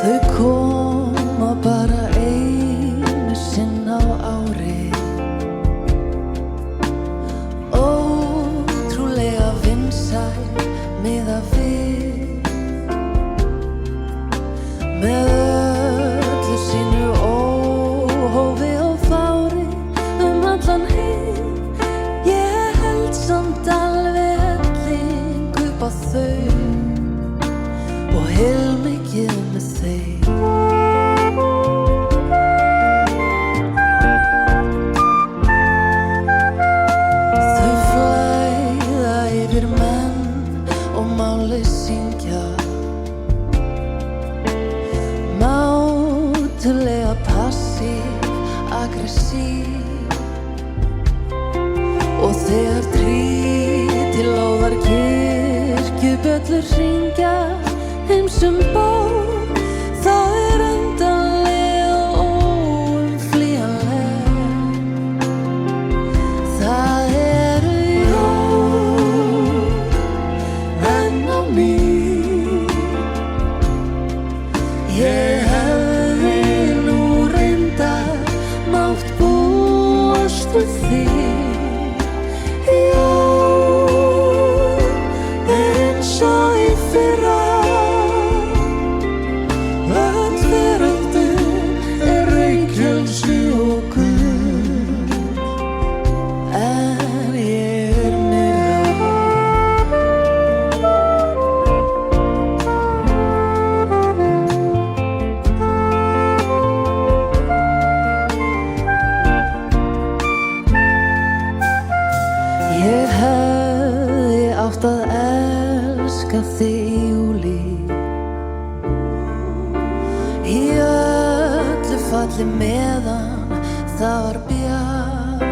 Þau koma bara einu sinn á ári. Ótrúlega vinsæl miðað við. Með öllu sínu óhófi og fári allan heim. Ég held samt alveg helling upp á þau og heilmikið með þeim. Þau flæða yfir menn og máli syngja. Mátulega passív, aggressív. Og þegar trítilóðar kirkjubjöllur hringja heimsum ból, þá endanleg og óumflýjanleg. Það eru jól enn á ný. Ég hefði nú reyndar mátt búast við því. Ég hefði átt að elska þig í júlí. Í öllu falli meðan það var bjart.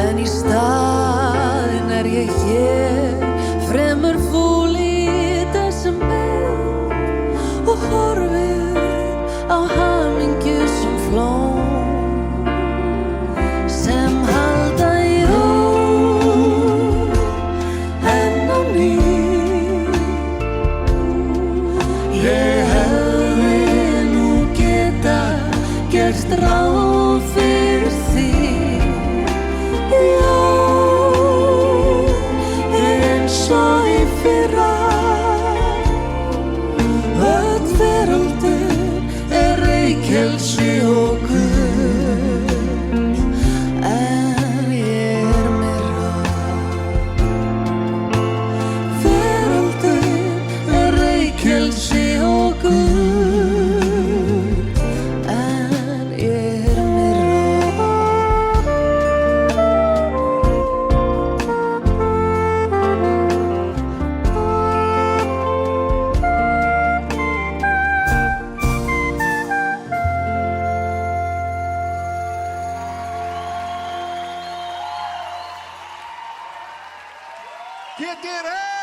En í staðinn er ég hér, fremur fúl í desember og horfir á hamingju sem flón. Sem halda jól enn á ný. Ég hefði nú getað gert ráð fyrir því. Jól eins og í fyrra. Öll veröldin er reykelsi og gull. En ég er myrra. Veröldin er reykelsi og gull. En ég er myrra. Get it out!